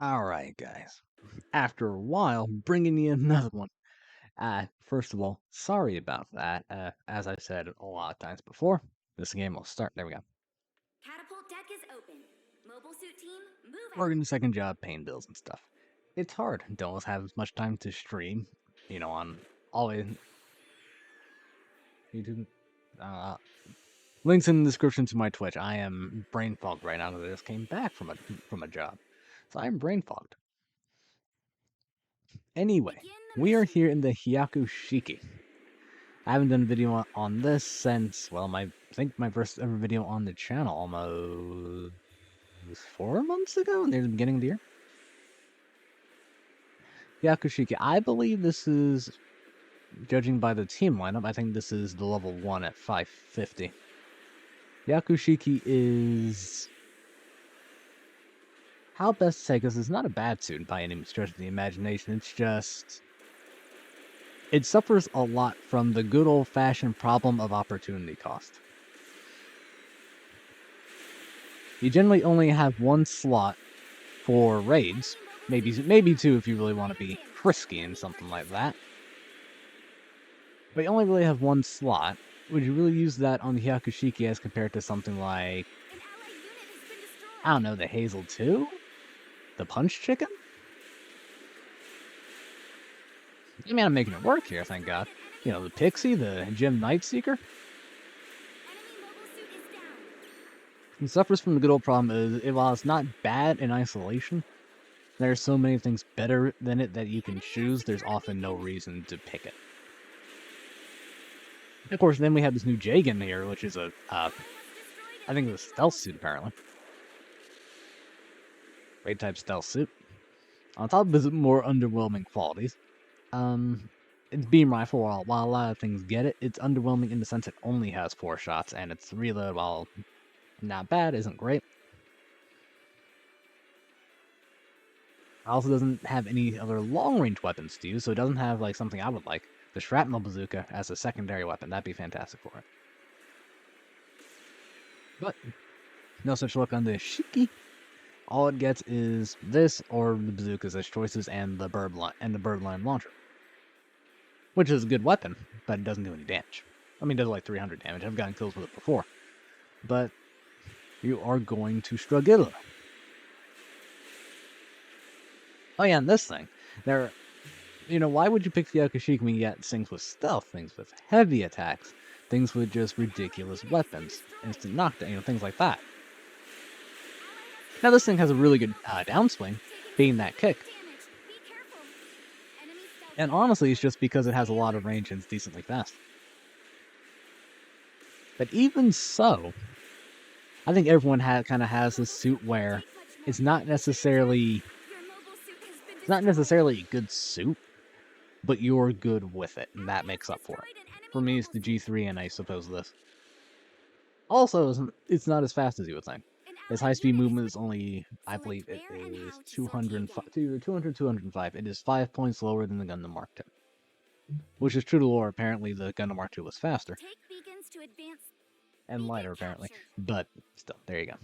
Alright, guys. After a while, bringing you another one. First of all, sorry about that. As I've said a lot of times before, this game will start. There we go. Catapult deck is open. Mobile suit team, move out. Working a second job, paying bills and stuff. It's hard. Don't always have as much time to stream. On always YouTube. Uh, Links in the description to my Twitch. I am brain fogged right now because I just came back from a job, so I'm brain fogged. Anyway, Begin the we are mission. here in the Hyakushiki. I haven't done a video on this since, well, I think my first ever video on the channel almost 4 months ago, near the beginning of the year. Hyakushiki, I believe this is, judging by the team lineup, I think this is the level 1 at 550. Hyakushiki is, how best to say, because it's not a bad suit by any stretch of the imagination, it's just, it suffers a lot from the good old-fashioned problem of opportunity cost. You generally only have one slot for raids, maybe two if you really want to be frisky and something like that. But you only really have one slot. Would you really use that on the Hyakushiki as compared to something like, An allied unit has been destroyed. I don't know, the Hazel 2? The Punch Chicken? I mean, I'm making it work here, thank God. You know, the Pixie, the Gem Nightseeker. Enemy mobile suit is down. It suffers from the good old problem is, while it's not bad in isolation, there are so many things better than it that you can choose, there's often no reason to pick it. Of course, then we have this new Jagan here, which is a, I think it's a stealth suit, apparently. Raid type stealth suit. On top of its more underwhelming qualities, its beam rifle, while a lot of things get it, it's underwhelming in the sense it only has 4 shots, and its reload, while not bad, isn't great. It also doesn't have any other long-range weapons to use, so it doesn't have like something I would like, the shrapnel bazooka as a secondary weapon. That'd be fantastic for it. But no such luck on the Shiki. All it gets is this or the bazookas as choices and the birdline launcher, which is a good weapon, but it doesn't do any damage. I mean, it does like 300 damage. I've gotten kills with it before, but you are going to struggle. Oh yeah, and this thing, why would you pick the Yakashiki when you get things with stealth, things with heavy attacks, things with just ridiculous weapons, instant knockdown, things like that. Now this thing has a really good downswing, being that kick. And honestly, it's just because it has a lot of range and it's decently fast. But even so, I think everyone kind of has this suit where it's not necessarily a good suit, but you're good with it, and that makes up for it. For me, it's the G3, and I suppose this. Also, it's not as fast as you would think. Its high-speed movement is only, I believe it is 205. It is 5 points lower than the Gundam Mark II. Which is true to lore. Apparently, the Gundam Mark II was faster. And lighter, apparently. But, still, there you go.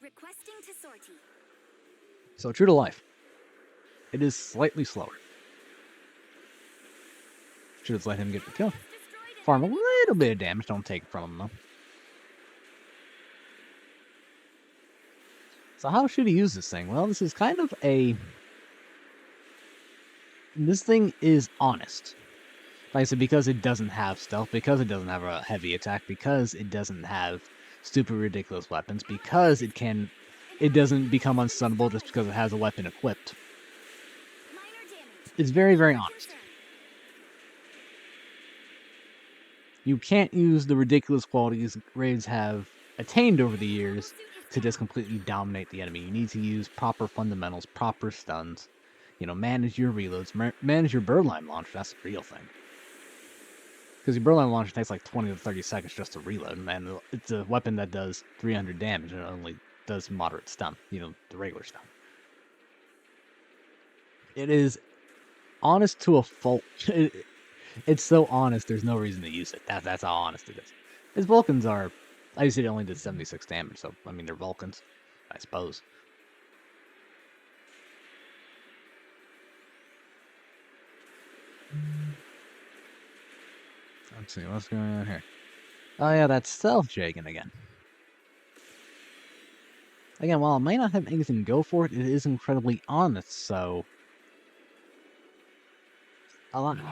Requesting to sortie. So, true to life. It is slightly slower. Should have let him get the kill. Farm a little bit of damage, don't take it from him, though. So how should he use this thing? Well, this is kind of this thing is honest. Like I said, because it doesn't have stealth, because it doesn't have a heavy attack, because it doesn't have stupid ridiculous weapons, because it doesn't become unstunnable just because it has a weapon equipped. It's very, very honest. You can't use the ridiculous qualities raids have attained over the years to just completely dominate the enemy. You need to use proper fundamentals, proper stuns, manage your reloads, manage your birdline launcher. That's the real thing. Because your birdline launcher takes like 20 to 30 seconds just to reload, and it's a weapon that does 300 damage and it only does moderate stun, the regular stun. It is honest to a fault. It's so honest, there's no reason to use it. That's how honest it is. His Vulcans are, I said it only did 76 damage, so, I mean, they're Vulcans, I suppose. Let's see, what's going on here? Oh yeah, that's Stealth Jagan again. Again, while it might not have anything go for it, it is incredibly honest, so...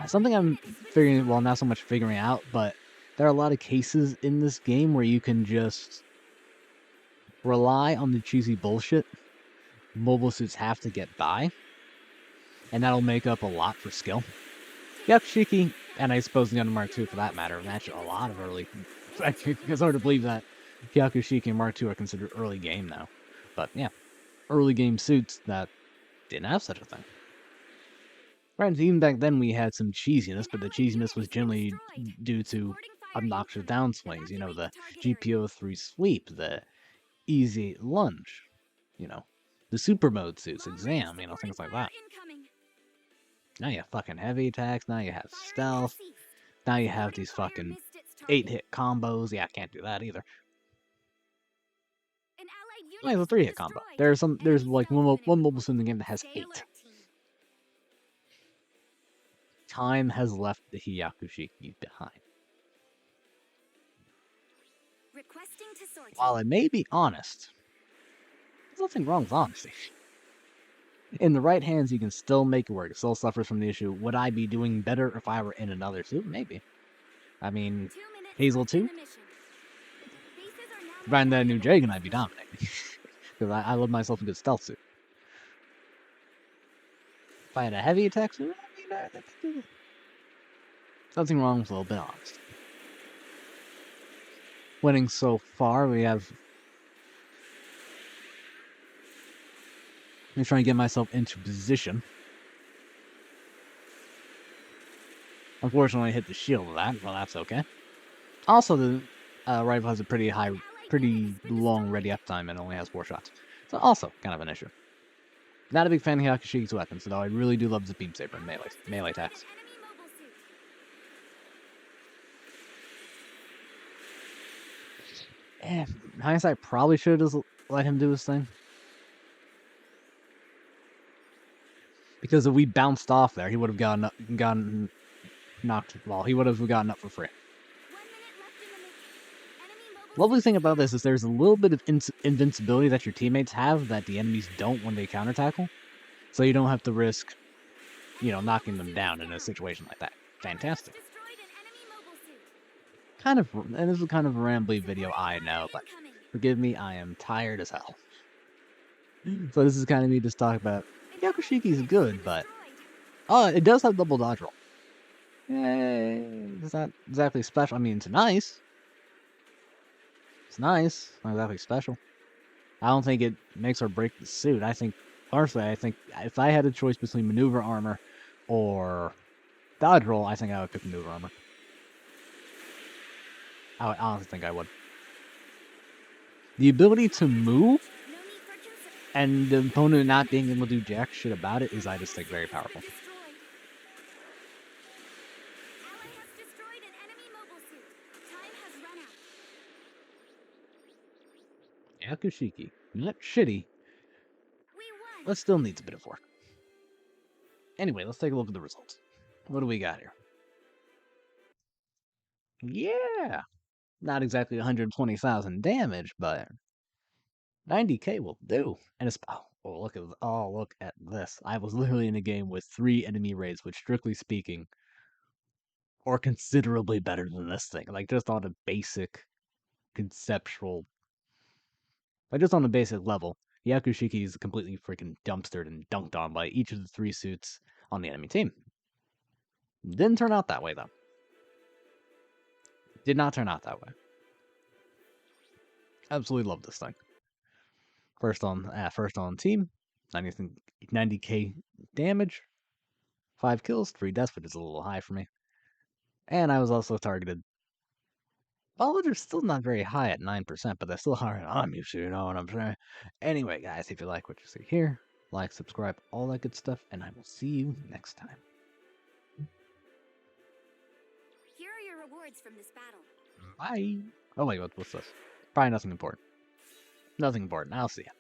Something I'm figuring, well, not so much figuring out, but there are a lot of cases in this game where you can just rely on the cheesy bullshit mobile suits have to get by, and that'll make up a lot for skill. Yakushiki, and I suppose the Gundam Mark II for that matter, match a lot of early... It's hard to believe that Yakushiki and Mark II are considered early game now. But yeah, early game suits that didn't have such a thing. Granted, even back then we had some cheesiness, but the cheesiness was generally due to obnoxious downswings. You know, the GPO3 sweep, the easy lunge, you know, the super mode suits, exam, you know, things like that. Now you have fucking heavy attacks, now you have stealth, now you have these fucking 8-hit combos. Yeah, I can't do that either. Well, it's a 3-hit combo. There's like one mobile suit in the game that has 8. Time has left the Hyakushiki behind. While I may be honest, there's nothing wrong with honesty. In the right hands, you can still make it work. It still suffers from the issue, would I be doing better if I were in another suit? Maybe. I mean, Hazel 2? If I had that new Jagan, I'd be dominating. Because I love myself a good stealth suit. If I had a heavy attack suit, I mean, something wrong with a little bit honest. Winning so far, we have... Let me try and get myself into position. Unfortunately, I hit the shield of that. Well, that's okay. Also, the rifle has a pretty long ready up time and only has 4 shots. So also kind of an issue. Not a big fan of Hyakushiki's weapons, though I really do love the beam saber and melee attacks. In hindsight, probably should have just let him do his thing. Because if we bounced off there, he would have gotten knocked. Well, he would have gotten up for free. Lovely thing about this is there's a little bit of invincibility that your teammates have that the enemies don't when they counter tackle. So you don't have to risk, you know, knocking them down in a situation like that. Fantastic. And this is kind of a rambly video, I know, but forgive me, I am tired as hell. So this is kind of me just talking about Yakushiki's good, but it does have double dodge roll. Yay! It's not exactly special. I mean, it's nice. It's nice. Not exactly special. I don't think it makes or breaks the suit. Personally, I think if I had a choice between maneuver armor or dodge roll, I think I would pick maneuver armor. I honestly think I would. The ability to move and the opponent not being able to do jack shit about it is, I just think, very powerful. Yakushiki, not shitty, but still needs a bit of work. Anyway, let's take a look at the results. What do we got here? Yeah! Not exactly 120,000 damage, but 90k will do. And it's look at this. I was literally in a game with 3 enemy raids, which strictly speaking are considerably better than this thing. Like just on a basic conceptual, like just on a basic level, Yakushiki is completely freaking dumpstered and dunked on by each of the 3 suits on the enemy team. Didn't turn out that way though. Did not turn out that way. Absolutely love this thing. First on team, 90k damage, 5 kills, 3 deaths, which is a little high for me. And I was also targeted. Well, they're still not very high at 9%, but they're still higher than I'm used to, you know what I'm saying? Anyway, guys, if you like what you see here, like, subscribe, all that good stuff, and I will see you next time. Here are your rewards from this battle. Bye. Oh wait, what's this? Probably nothing important. Nothing important. I'll see ya.